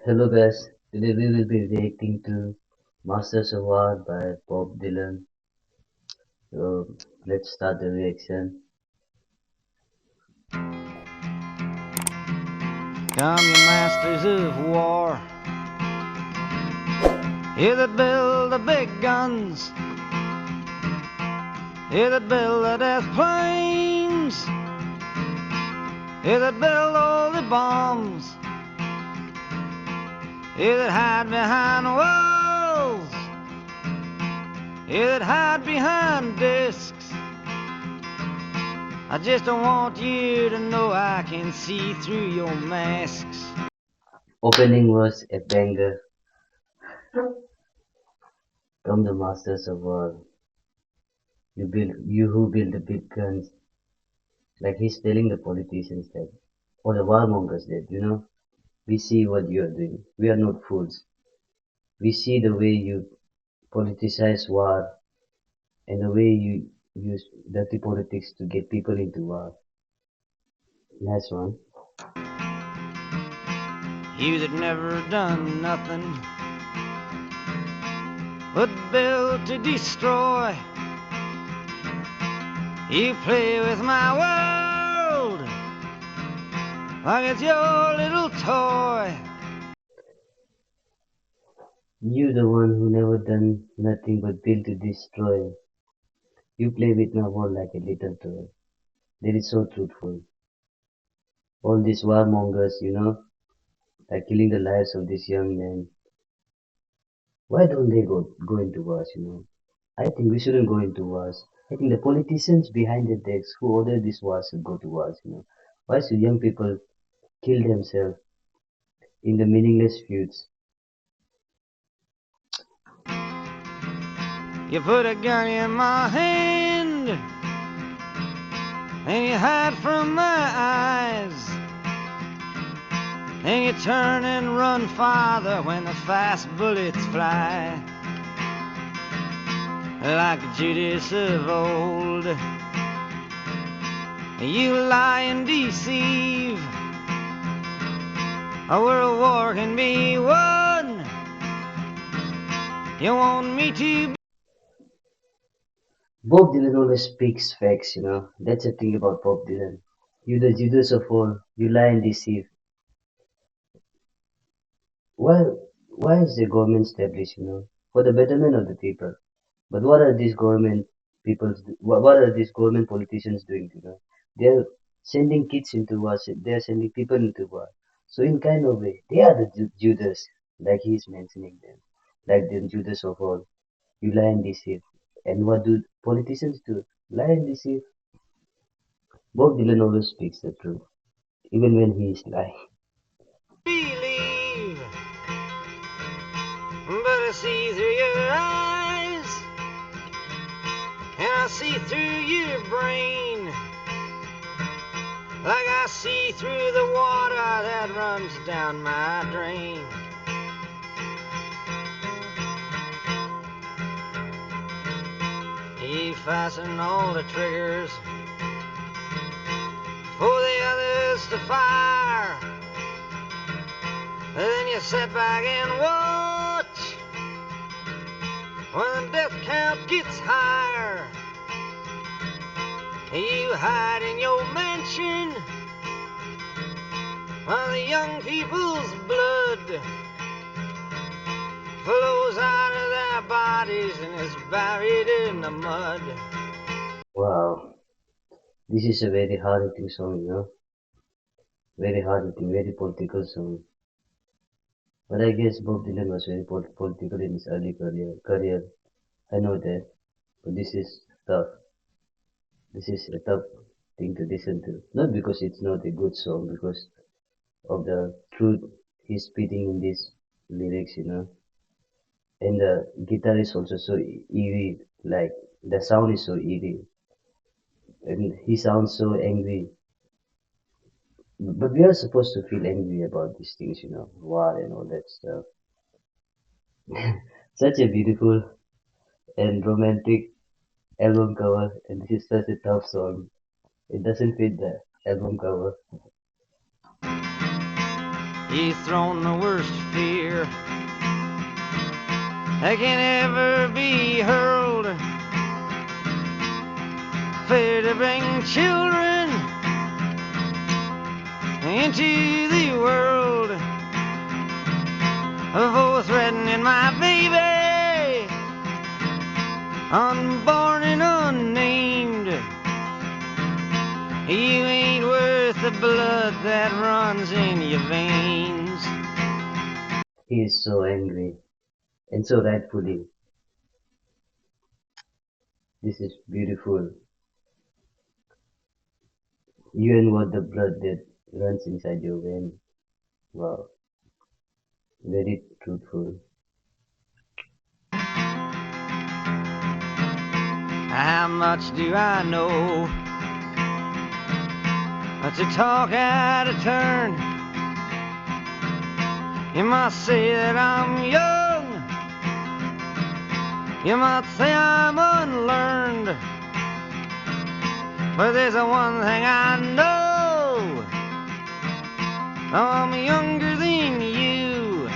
Hello guys, today we will be reacting to Masters of War by Bob Dylan. So let's start the reaction. Come, you masters of war, you that build the big guns, you that build the death planes, you that build all the bombs, you that hide behind walls, you that hide behind discs. I just don't want you to know I can see through your masks. Opening was a banger. Come the Masters of War. You who build the big guns. Like he's telling the politicians that, or the warmongers that, we see what you are doing. We are not fools. We see the way you politicize war and the way you use dirty politics to get people into war. Nice one. You that never done nothing but build to destroy. You play with my world like it's your little toy. You the one who never done nothing but build to destroy. You play with my world like a little toy. That is so truthful. All these warmongers, are killing the lives of these young men. Why don't they go into wars? I think we shouldn't go into wars. I think the politicians behind the decks who order these wars should go to wars. Why should young people kill themselves in the meaningless feuds? You put a gun in my hand and you hide from my eyes. And you turn and run farther when the fast bullets fly. Like Judas of old, you lie and deceive. A world war can be won. You want me to be. Bob Dylan always speaks facts. That's the thing about Bob Dylan. You the Judas of all, you lie and deceive. Why why is the government established, for the betterment of the people? But what are these government people what are these government politicians doing? They're sending kids into war, they're sending people into war. So in kind of way, they are the Judas, like he's mentioning them. Like the Judas of all. You lie and deceive. And what do politicians do? Lie and deceive. Bob Dylan always speaks the truth, even when he is lying. Believe, but I see through your eyes, and I see through your brain, like I see through the water that runs down my drain. You fasten all the triggers for the others to fire. Then you sit back and watch when the death count gets higher. You hide in your mansion while the young people's blood flows out of their bodies and is buried in the mud. Wow, this is a very hard hitting song. Very hard hitting, very political song. But I guess Bob Dylan was very political in his early career. I know that, but this is tough. This is a tough thing to listen to. Not because it's not a good song, because of the truth he's spitting in these lyrics. And the guitar is also so eerie, like the sound is so eerie, and he sounds so angry. But we are supposed to feel angry about these things, war and all that stuff. Such a beautiful and romantic album cover, and this is such a tough song. It doesn't fit the album cover. He's thrown the worst fear that can ever be hurled. Fear to bring children into the world, for threatening my baby, unborn and unnamed. You ain't worth the blood that runs in your veins. He is so angry, and so rightfully. This is beautiful. You ain't worth the blood that runs inside your vein. Wow, very truthful. How much do I know? To talk out of turn. You might say that I'm young. You might say I'm unlearned. But there's one thing I know. I'm younger than you.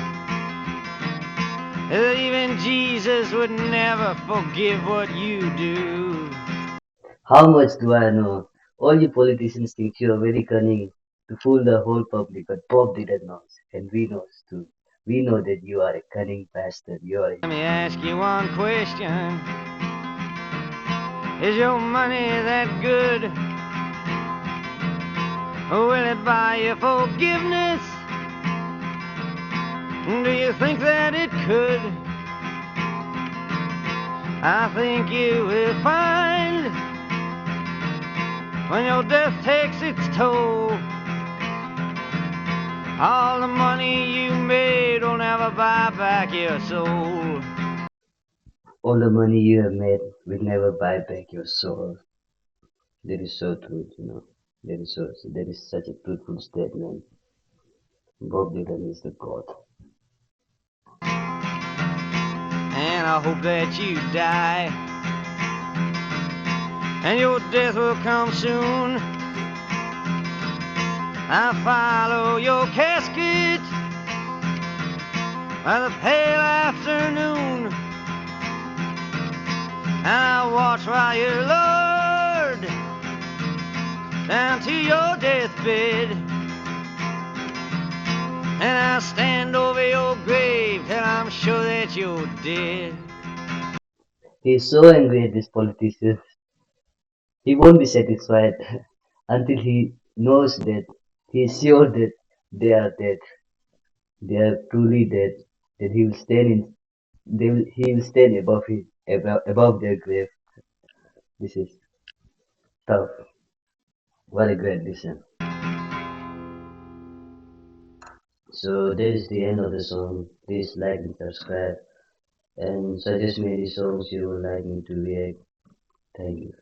That even Jesus would never forgive what you do. How much do I know? All you politicians think you are very cunning to fool the whole public, but Bob didn't know, and we know too. We know that you are a cunning bastard. You are. Let me ask you one question. Is your money that good? Will it buy you forgiveness? Do you think that it could? I think you will find when your death takes its toll, all the money you made will never buy back your soul. All the money you have made will never buy back your soul. That is so true, you know. That is such a truthful statement. Bob Dylan is the god. And I hope that you die, and your death will come soon. I follow your casket by the pale afternoon, and I watch while you're lowered down to your deathbed, and I stand over your grave till I'm sure that you're dead. He is so angry at these politicians. He won't be satisfied until he knows that he is sure that they are dead. They are truly dead. That he will stand in. He will stand above their grave. This is tough. What a great listen. So that is the end of the song. Please like and subscribe and suggest me any songs you would like me to react. Thank you.